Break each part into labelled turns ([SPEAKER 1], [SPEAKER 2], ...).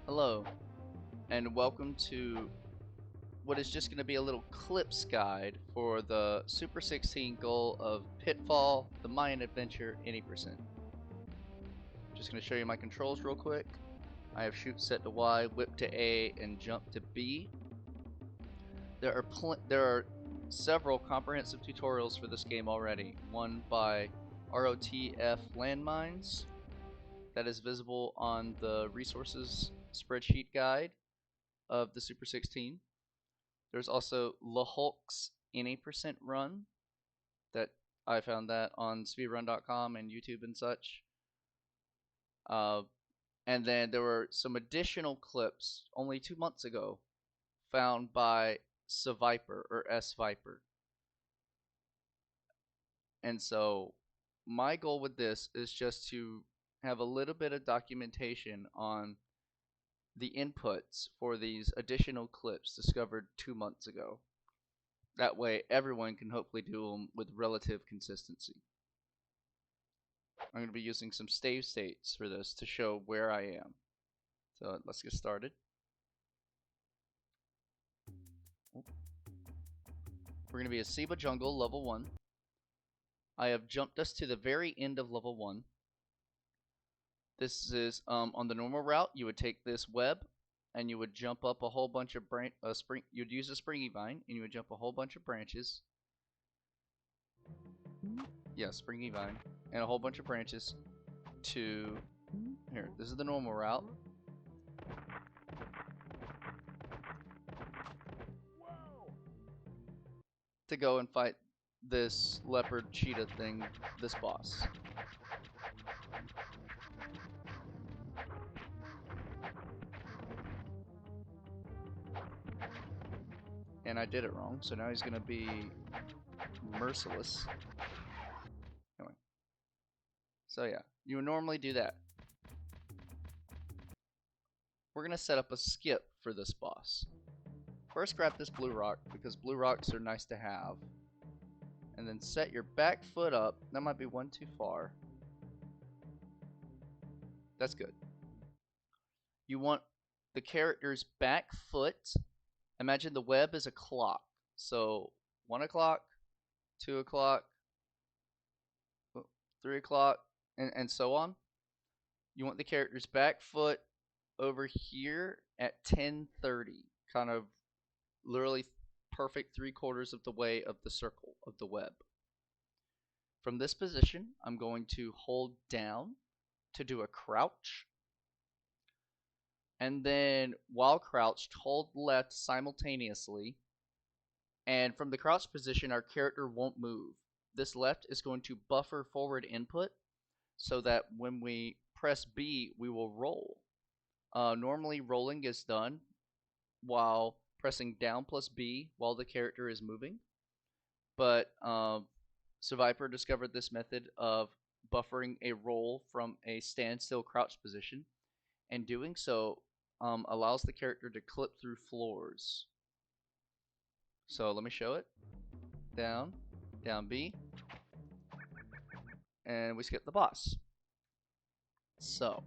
[SPEAKER 1] Hello, and welcome to what is just going to be a little clips guide for the Super 16 goal of Pitfall the Mayan Adventure 80%. Just going to show you my controls real quick. I have shoot set to Y, whip to A, and jump to B. There are several comprehensive tutorials for this game already. One by ROTFLandmines that is visible on the resources spreadsheet guide of the Super 16. There's also LeHulk's N8% run that I found that on speedrun.com and YouTube and such. And then there were some additional clips only 2 months ago found by Svipur or Svipur. And so my goal with this is just to have a little bit of documentation on the inputs for these additional clips discovered 2 months ago. That way everyone can hopefully do them with relative consistency. I'm going to be using some save states for this to show where I am. So let's get started. We're going to be a Seba Jungle level 1. I have jumped us to the very end of level 1. This is on the normal route. You would take this web and you would jump up a whole bunch of you'd use a springy vine and you would jump a whole bunch of branches. Yeah, springy vine and a whole bunch of branches to here. This is the normal route. To go and fight this leopard cheetah thing, this boss. And I did it wrong, so now he's gonna be merciless. Anyway. So yeah, you would normally do that. We're gonna set up a skip for this boss. First grab this blue rock, because blue rocks are nice to have. And then set your back foot up. That might be one too far. That's good. You want the character's back foot. Imagine the web is a clock. So 1 o'clock, 2 o'clock, 3 o'clock, and so on. You want the character's back foot over here at 10:30, kind of literally perfect 3/4 of the way of the circle of the web. From this position, I'm going to hold down to do a crouch. And then while crouched, hold left simultaneously. And from the crouched position, our character won't move. This left is going to buffer forward input so that when we press B, we will roll. Normally, rolling is done while pressing down plus B while the character is moving. But Svipur discovered this method of buffering a roll from a standstill crouch position, and doing so allows the character to clip through floors. So let me show it. Down, down B, and we skip the boss. So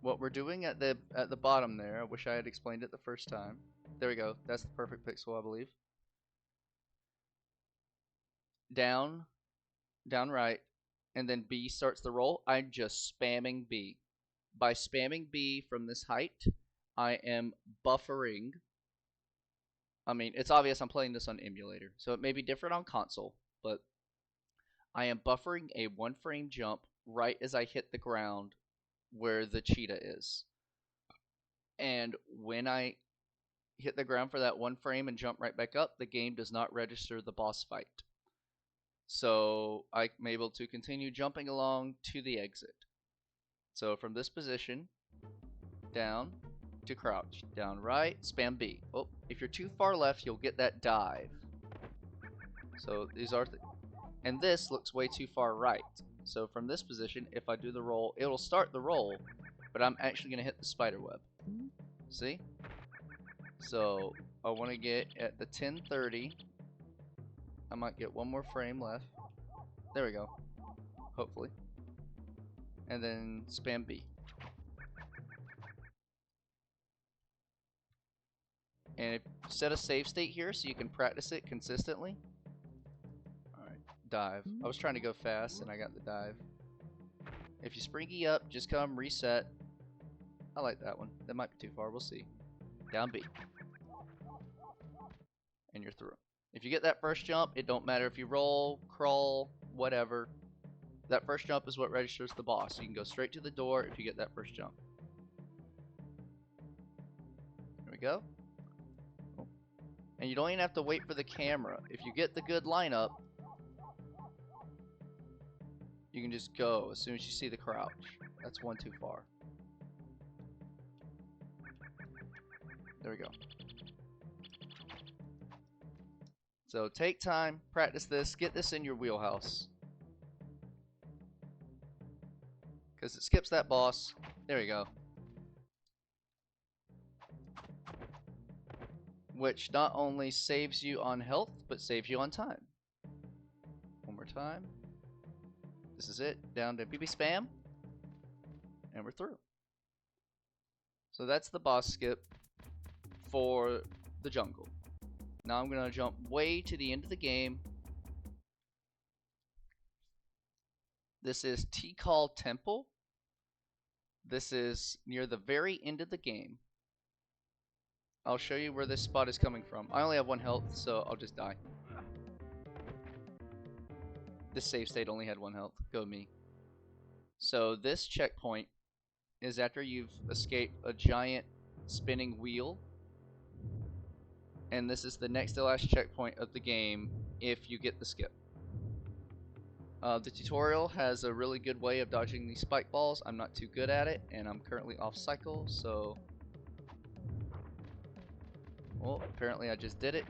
[SPEAKER 1] what we're doing at the bottom there, I wish I had explained it the first time. There we go. That's the perfect pixel, I believe. Down, down right, and then B starts the roll. I'm just spamming B. By spamming B from this height, I am buffering. I mean, it's obvious I'm playing this on emulator, so it may be different on console, but I am buffering a 1-frame jump right as I hit the ground where the cheetah is. And when I hit the ground for that 1 frame and jump right back up, the game does not register the boss fight. So I'm able to continue jumping along to the exit. So from this position, down to crouch, down right, spam B. Oh, if you're too far left, you'll get that dive. So these are, and this looks way too far right. So from this position, if I do the roll, it'll start the roll, but I'm actually gonna hit the spider web. See? So I want to get at the 10:30. I might get 1 more frame left. There we go. Hopefully. And then spam B. And set a save state here so you can practice it consistently. Alright, dive. I was trying to go fast and I got the dive. If you springy up, just come reset. I like that one. That might be too far, we'll see. Down B. And you're through. If you get that first jump, it don't matter if you roll, crawl, whatever. That first jump is what registers the boss. You can go straight to the door if you get that first jump. Here we go. Oh. And you don't even have to wait for the camera. If you get the good lineup, you can just go as soon as you see the crouch. That's one too far. There we go. So take time, practice this, get this in your wheelhouse. Because it skips that boss. There you go. Which not only saves you on health, but saves you on time. One more time. This is it. Down to BB spam. And we're through. So that's the boss skip for the jungle. Now I'm going to jump way to the end of the game. This is Tikal Temple. This is near the very end of the game. I'll show you where this spot is coming from. I only have 1 health, so I'll just die. This save state only had 1 health. Go me. So this checkpoint is after you've escaped a giant spinning wheel. And this is the next to last checkpoint of the game if you get the skip. The tutorial has a really good way of dodging these spike balls. I'm not too good at it, and I'm currently off cycle, so... Well, apparently I just did it.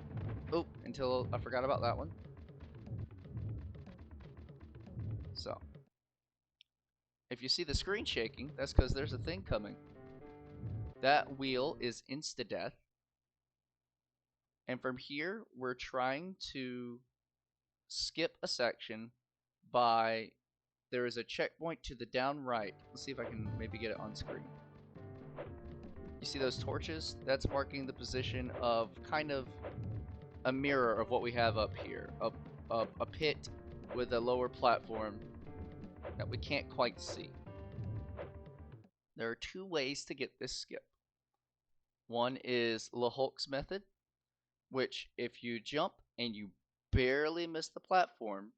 [SPEAKER 1] Oh, until I forgot about that one. So, if you see the screen shaking, that's because there's a thing coming. That wheel is insta-death. And from here, we're trying to skip a section by... There is a checkpoint to the down right. Let's see if I can maybe get it on screen. You see those torches? That's marking the position of kind of a mirror of what we have up here. A pit with a lower platform that we can't quite see. There are 2 ways to get this skip. One is LeHulk's method, which if you jump and you barely miss the platform,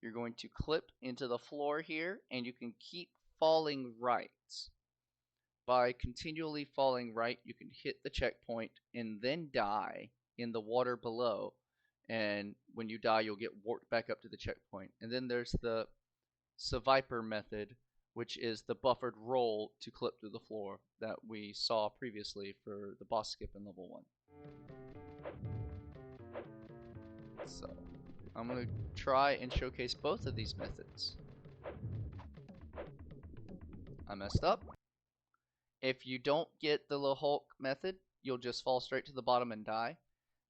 [SPEAKER 1] you're going to clip into the floor here and you can keep falling right. By continually falling right, you can hit the checkpoint and then die in the water below. And when you die, you'll get warped back up to the checkpoint. And then there's the Svipur method, which is the buffered roll to clip through the floor that we saw previously for the boss skip in level 1. So, I'm going to try and showcase both of these methods. I messed up. If you don't get the LeHulk method, you'll just fall straight to the bottom and die.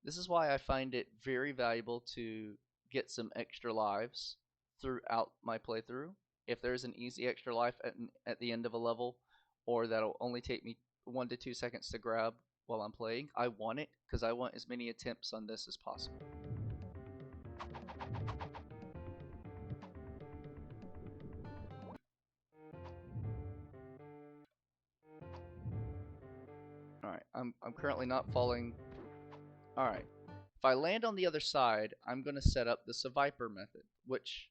[SPEAKER 1] This is why I find it very valuable to get some extra lives throughout my playthrough. If there's an easy extra life at the end of a level, or that'll only take me 1 to 2 seconds to grab while I'm playing, I want it because I want as many attempts on this as possible. Alright, I'm currently not falling. Alright, if I land on the other side, I'm going to set up the Svipur method, which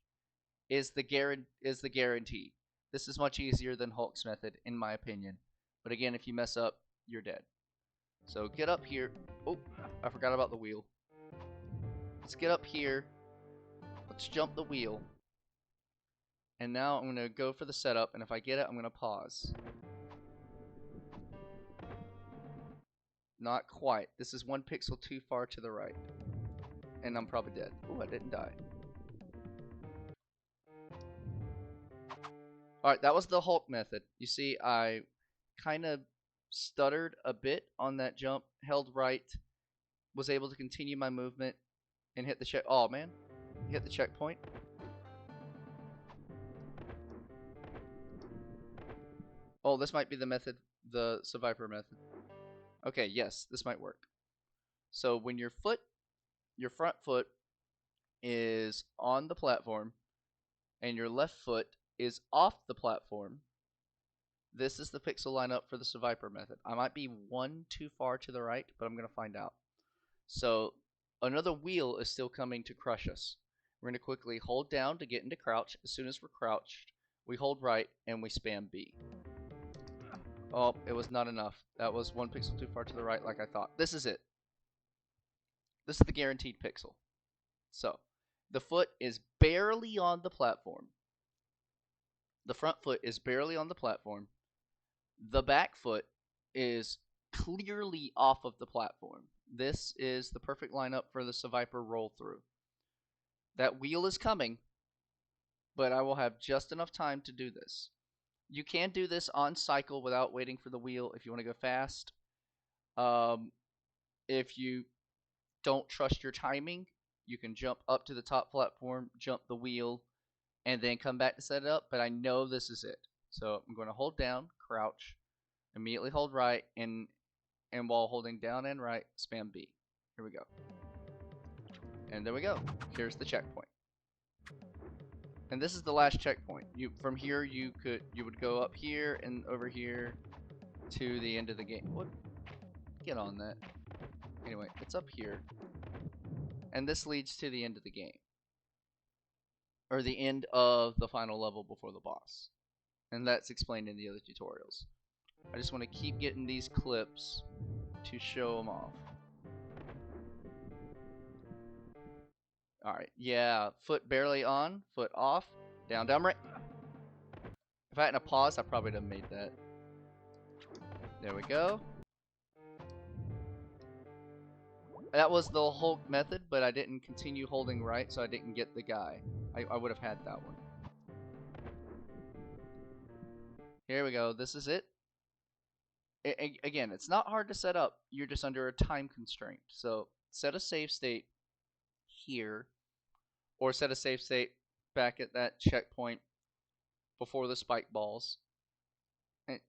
[SPEAKER 1] is the guarantee. This is much easier than Hulk's method, in my opinion. But again, if you mess up, you're dead. So get up here. Oh, I forgot about the wheel. Let's get up here. Let's jump the wheel. And now I'm going to go for the setup, and if I get it, I'm going to pause. Not quite. This is 1 pixel too far to the right. And I'm probably dead. Oh, I didn't die. Alright, that was the Hulk method. You see, I kind of stuttered a bit on that jump, held right, was able to continue my movement, and hit the check. Oh, man. Hit the checkpoint. Oh, this might be the method, the Svipur method. Okay, yes, this might work. So when your front foot is on the platform and your left foot is off the platform, this is the pixel lineup for the Svipur method. I might be one too far to the right, but I'm going to find out. So another wheel is still coming to crush us. We're going to quickly hold down to get into crouch. As soon as we're crouched, we hold right and we spam B. Oh, it was not enough. That was one pixel too far to the right like I thought. This is it. This is the guaranteed pixel. So the foot is barely on the platform. The front foot is barely on the platform. The back foot is clearly off of the platform. This is the perfect lineup for the Svipur roll through. That wheel is coming, but I will have just enough time to do this. You can do this on cycle without waiting for the wheel if you want to go fast. If you don't trust your timing, you can jump up to the top platform, jump the wheel, and then come back to set it up. But I know this is it. So I'm going to hold down, crouch, immediately hold right, and while holding down and right, spam B. Here we go. And there we go. Here's the checkpoint. And this is the last checkpoint. From here you would go up here and over here to the end of the game. What? Get on that. Anyway, it's up here. And this leads to the end of the game. Or the end of the final level before the boss. And that's explained in the other tutorials. I just want to keep getting these clips to show them off. Alright, yeah, foot barely on, foot off, down, down, right. If I hadn't paused, I probably would have made that. There we go. That was the LeHulk method, but I didn't continue holding right, so I didn't get the guy. I would have had that one. Here we go, this is it. Again, it's not hard to set up, you're just under a time constraint. So, set a save state here, or set a save state back at that checkpoint before the spike balls,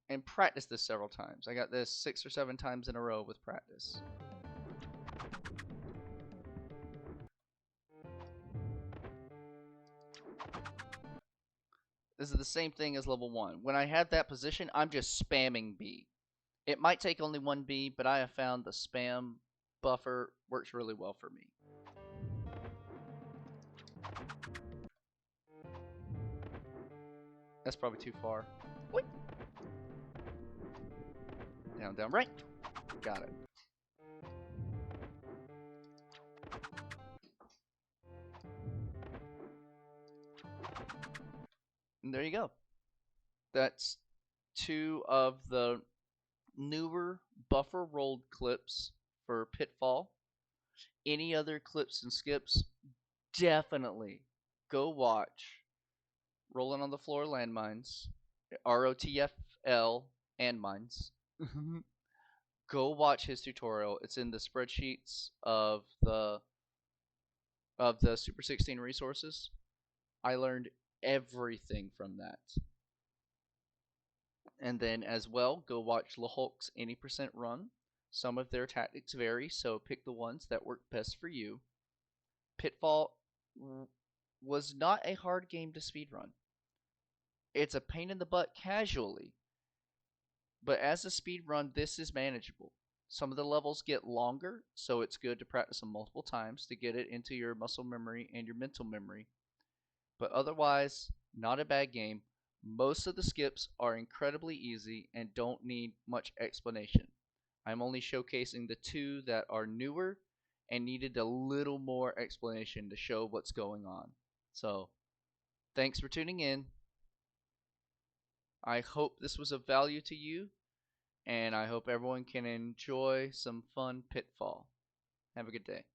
[SPEAKER 1] and practice this several times. I got this 6 or 7 times in a row with practice. This is the same thing as level 1. When I have that position, I'm just spamming B. It might take only one B, but I have found the spam buffer works really well for me. That's probably too far. Wait. Down, down, right. Got it. And there you go. That's 2 of the newer buffer rolled clips for Pitfall. Any other clips and skips, definitely go watch Rolling on the Floor Landmines, ROTFLandmines. Go watch his tutorial. It's in the spreadsheets of the Super 16 resources. I learned everything from that. And then as well, go watch LeHulk's 80% run. Some of their tactics vary, so pick the ones that work best for you. Pitfall was not a hard game to speedrun. It's a pain in the butt casually, but as a speedrun, this is manageable. Some of the levels get longer, so it's good to practice them multiple times to get it into your muscle memory and your mental memory. But otherwise, not a bad game. Most of the skips are incredibly easy and don't need much explanation. I'm only showcasing the 2 that are newer and needed a little more explanation to show what's going on. So, thanks for tuning in. I hope this was of value to you, and I hope everyone can enjoy some fun Pitfall. Have a good day.